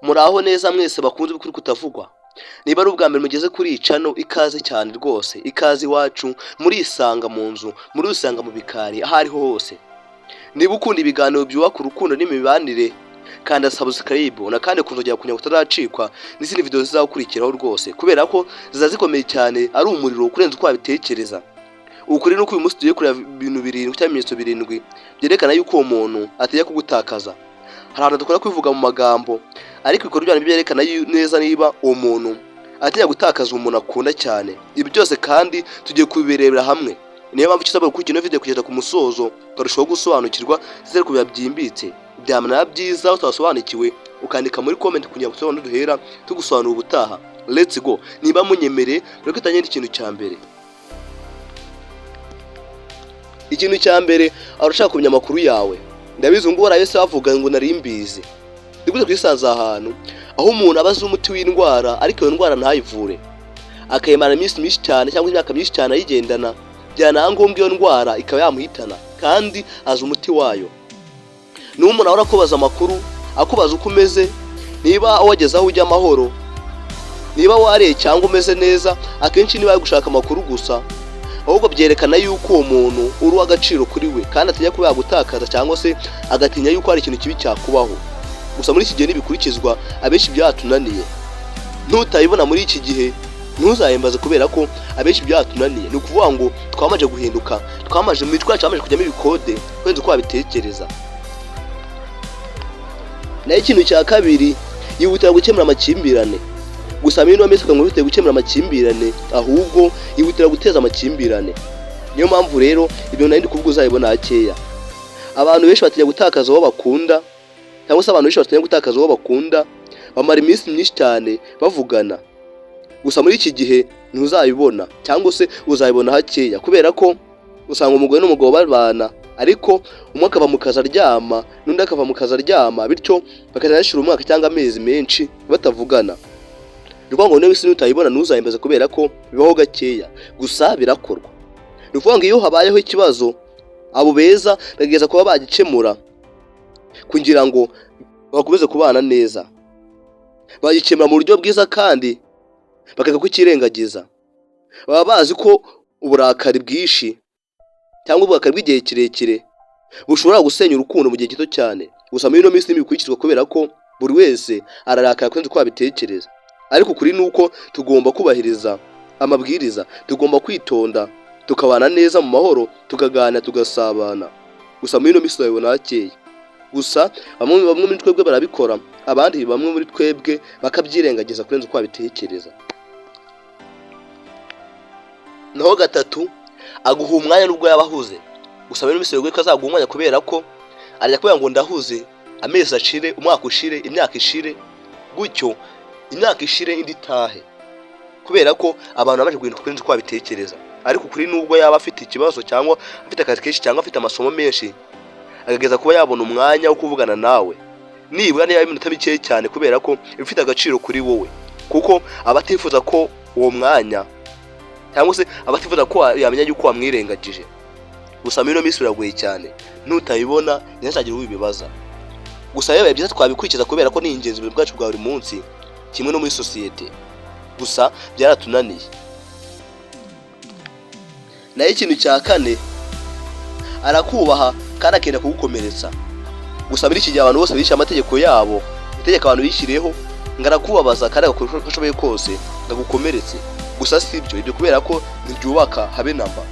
Muraho neza mwese bakunze bikuri kutavugwa. Niba ari ubwa mbere mugeze kuri iyi channel, ikaze cyane rwose. Ikaze iwacu muri isanga mu nzu, muri usanga mu bikari aho ariho hose. Niba ukunda ibiganiro byubaka urukundo n'imibanire, kanda subscribe na kandi kunzogera kugira ngo utazicikwa n'izindi video zizakurikiraho rwose, kubera ko zizazikomeye cyane ari umuriro kurenza uko wabitekereza. Ukuri nuko uyu munsi tugiye kureba ibintu 7 cyangwa ibimenyetso 7 byerekana yuko uwo muntu ateye kugutakaza. Hari abantu dukora kwivuga mu magambo, ariko ibikorwa byane byerekana neza niba uwo muntu ateye gutakaza umuntu akunda cyane. Ibi byose kandi tugiye kubirebera hamwe. Niyo mpamvu cyisaba gukurikira video kugeza ku musozo, ukarushaho gusobanukirwa zere kubiba byimbitse. Byamana byiza utasobanukiwe ukandika muri comment kugira ngo tusobanure duhera tugusobanura ubutaha. Let's go. Niba munyemere rero kitanye ikintu cya mbere. Ikintu cya mbere arashaka kumenya amakuru yawe. Ndabizi ngo wese bavuga ngo nari mbizi. Ndiguze kwisanza ahantu aho umuntu abaza umuti w'indwara ariko iyo ndwara ntayivure. Akayemara iminsi myinshi cyane cyangwa imyaka myinshi cyane ayigendana, byanangombwa iyo ndwara ikaba yamuhitana kandi azi umuti wayo. Ni umuntu ahora kubaza amakuru, akubaza uko umeze, niba wageze aho ujya amahoro, niba wareye cyangwa umeze neza. Akenshi niba gushaka amakuru gusa, ahubwo byerekana yuko uwo muntu uri w'agaciro kuri we kandi atijya kuba yagutakaza cyangwa se agatinya yuko hari ikintu kibi cyakubaho. Gusa muri iki gihe nibikurikizwa abenshi byatunaniye. Ntutayibona muri iki gihe ntuzayembaze kubera ko abenshi byatunaniye. Ni ukuvuga ngo twamaje guhinduka, twamaje mu mitwe cyamaje kujyamo ibikode kwenza uko wabitekereza. Naho ikintu cya kabiri, yihutira gukemura amakimbirane. Gusa mino amese ngo yihutire gukemura amakimbirane, ahubwo yihutira guteza amakimbirane. Niyo mpamvu rero ibyo nari kuvuga uzayibona hakeya. Abantu benshi batinya gutakaza uwo bakunda, cyangwa se abantu benshi batinya gutakaza uwo bakunda, bamara iminsi myinshi cyane bavugana. Gusa muri iki gihe ntuzayibona cyangwa se uzayibona hakeya, kubera ko usanga umugore n'umugabo babana, ariko umwe akava mu kazi aryama n'undi akava mu kazi aryama, bityo bakazashira umwaka cyangwa amezi menshi batavugana. Ruvuga ngo niba isi utayibona ntuzayimbaze kubera ko bibaho gakeya, gusa birakorwa. Ruvuga ngo iyo habayeho ikibazo, abo beza bageza kuba bagikemura kugira ngo bakomeze kubana neza. Bagikemura mu buryo bwiza kandi bakeka kukirengagiza. Baba bazi ko uburakari bwishi cyangwa uburakari bw'igihe kirekire bushobora gusenya urukundo mu gihe gito cyane. Gusa muri no minsi nibikurikizwa kubera ko buri wese ararakara kwenza uko abitekereza. Ariko kuri nuko tugomba kubahiriza amabwiriza, tugomba kwitonda, tukabana neza mu mahoro, tukagana tugasabana. Gusa muri no minsi bayibona hakeye. Gusa bamwe muri twebwe barabikora, abandi bamwe muri twebwe bakabyirengagiza kurenza uko abitekereza. Naho gatatu, aguha umwanya nubwo yabahuze. Gusa muri misego ko azaguha umwanya kubera ko arya kubera ngo ndahuze, amezi ashire, umwaka ushire, imyaka ishire, gutyo imyaka ishire indi tahe. Kubera ko abantu bamaje guhinduka kurenza uko abitekereza. Ariko kuri nubwo yaba afite ikibazo cyangwa afite akazi kenshi cyangwa afite amasomo menshi, agageza kuba yabona umwanya wo kuvugana nawe. Nibura niba iminota mike cyane kubera ko bifite agaciro kuri wowe, kuko abatifuza ko uwo mwanya cyangwa se abatifuza ko yamenya yuko wamwirengagije. Gusa mino minsi biragoye cyane, ntutayibona ntizagira ubibaza. Gusa yewe byiza twabikurikiza kubera ko ni ingenzi mu bwacu bwa buri munsi kimwe no muri societe. Gusa byaratunaniye. Naho ikintu cya kane, arakubaha kandi akenda kugukomeretsa. Gusa muri iki gihe abantu bose bishyira amategeko yabo, itegeko abantu bishyiriyeho, ngarakubabaza kandi agakora uko ashoboye kose ngagukomeretse. Gusa si ibyo kubera ko ntibyubaka habe namba.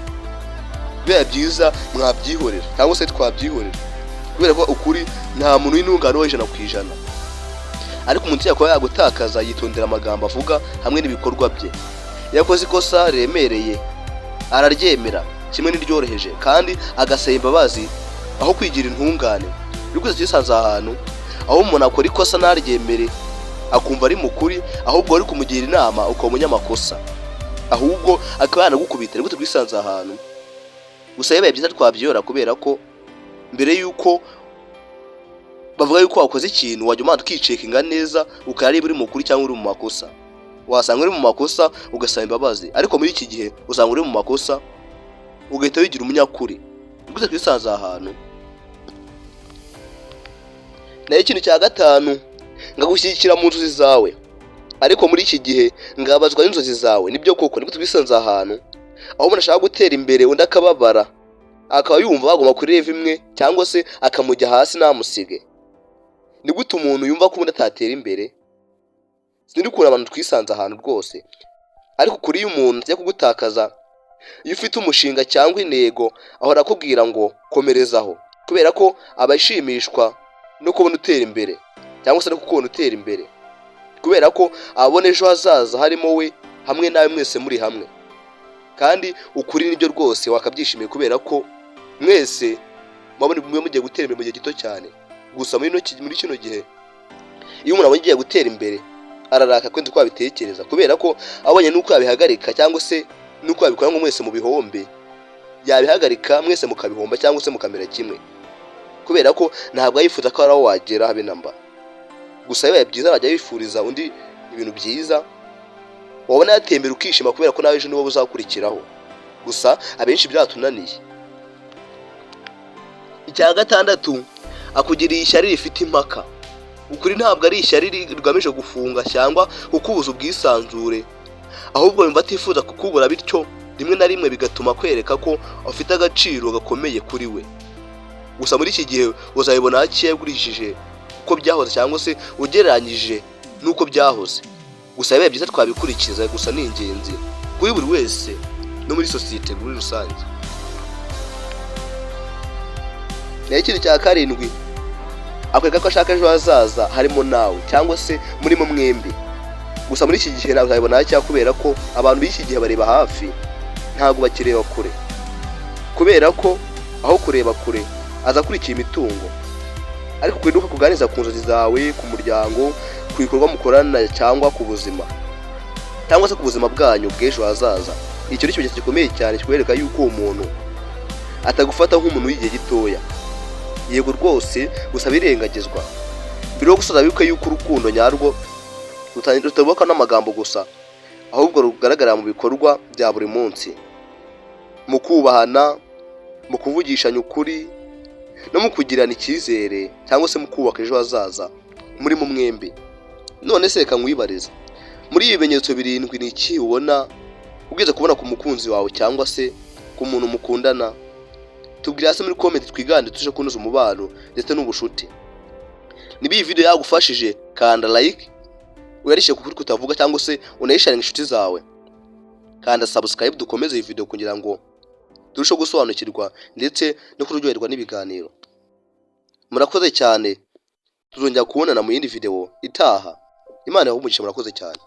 Biba byiza mwabyihorera cyangwa se twabyihorera, kubera ko ukuri nta muntu w'intungane wo 100%. Ariko umuntu yakora yagutakaza yitondera amagambo avuga hamwe n'ibikorwa bye. Yakoze ikosa remereye araryemera kimwe n'iryoroheje kandi agasaba imbabazi aho kwigira intungane. Bikuze cyisanze ahantu aho umuntu akora ikosa naryemere akumva ari mukuri, ahubwo ari kumugira inama uko umunyamakosa, ahubwo akabana gukubita. Bikuze twisanze ahantu. Gusa yebe byiza twabyora kubera ko mbere yuko bavuga yuko wakoze ikintu wajya umana ukicekinga neza ukari buri mukuri cyangwa uri mu makosa. Wasanga uri mu makosa ugasaba imbabazi, ariko muri iki gihe usanga uri mu makosa ugahita wigira umunyakuri. Bikuze twisanze ahantu. Naho ikintu cya gatanu, ngagushyigikira mu nzozi zawe, ariko muri iki gihe ngabazwa n'inzozi zawe. Nibyo koko nibwo twisanze ahantu aho umuntu ashaka gutera imbere undi akababara, akaba yumva bagomba kuri level imwe cyangwa se akamujya hasi namusige. Ni gute umuntu yumva ko undi atatera imbere? Sinzi ukuntu abantu twisanze ahantu rwose, ariko kuri iyo umuntu ajya kugutakaza, iyo ufite umushinga cyangwa intego ahora akubwira ngo komerezaho, kubera ko abashimishwa no kubona utera imbere cyangwa se no kukubona utera imbere, kubera ko abona ejo hazaza harimo we hamwe nawe mwese muri hamwe. Kandi ukuri nibyo rwose wakabyishimiye, kubera ko mwese mubona mugiye gutera imbere mu gihe gito cyane. Gusa muri kino gihe iyo umuntu agiye gutera imbere araraka kwenda uko abitekereza, kubera ko abonye nuko yabihagarika cyangwa se nuko yabikora ngo mwese mu bihombe, yabihagarika mwese mukabihomba cyangwa se mukamera kimwe, kubera ko ntabwo yifuza ko araho wagera habe namba. Gusa bibaye byiza arajya yifuriza undi ibintu byiza, wabona yatembera ukishima, kubera ko nawe ejo niwo uzakurikiraho. Gusa abenshi byatunaniye. Icya gatandatu, akugiriye ishyari rifite impaka. Ukuri ntabwo ari ishyari rigamije gufunga cyangwa kukubuza ubwisanzure, ahubwo yumva atifuza kukubura, bityo rimwe na rimwe bigatuma kwereka ko afite agaciro gakomeye kuri we. Gusa muri iki gihe uzabibona hake yagurishije uko byahoze cyangwa se ugereranyije nuko byahoze. Gusa bibaye byiza twabikurikiza, gusa ni ingenzi kuri buri wese no muri sosiyete muri rusange. Ikindi cya karindwi, akwereka ko ashaka ejo hazaza harimo nawe cyangwa se murimo mwembi. Gusa muri iki gihe ntabwo uzabibona hake, kubera ko abantu b'iki gihe bareba hafi ntabwo bakireba kure, kubera ko aho kureba kure aza akurikiye imitungo. Ariko kwiduka kuganiriza ku nzozi zawe, ku muryango, ku bikorwa mukorana cyangwa ku buzima, cyangwa se ku buzima bwanyu bw'ejo hazaza. Icyo ni ikimenyetso gikomeye cyane kikwereka yuko uwo muntu atagufata nk'umuntu w'igihe gitoya. Yego rwose, gusa birengagizwa. Mbere yo gusoza bibuke yuko urukundo nyarwo rutavuka n'amagambo gusa, ahubwo rugaragara mu bikorwa bya buri munsi, mu kubahana, mu kuvugishanya ukuri, no mu kugirana icyizere cyangwa se mu kubaka ejo hazaza murimo mwembi. None se reka nkwibarize, muri ibi bimenyetso birindwi ni iki ubona ugeze kubona ku mukunzi wawe cyangwa se ku muntu mukundana? Tubwire hasi muri comment twigande tuje kunoza umubano ndetse n'ubushuti. Niba iyi video yagufashije, kanda like, uyarishe kuri kutavuga cyangwa se unayisharinga inshuti zawe. Kanda subscribe dukomeze iyi video kugira ngo turusheho gusobanukirwa ndetse no kuryoherwa n'ibiganiro. Murakoze cyane, tuzongera kubonana mu yindi video itaha. Imana yahe umugisha. Murakoze cyane.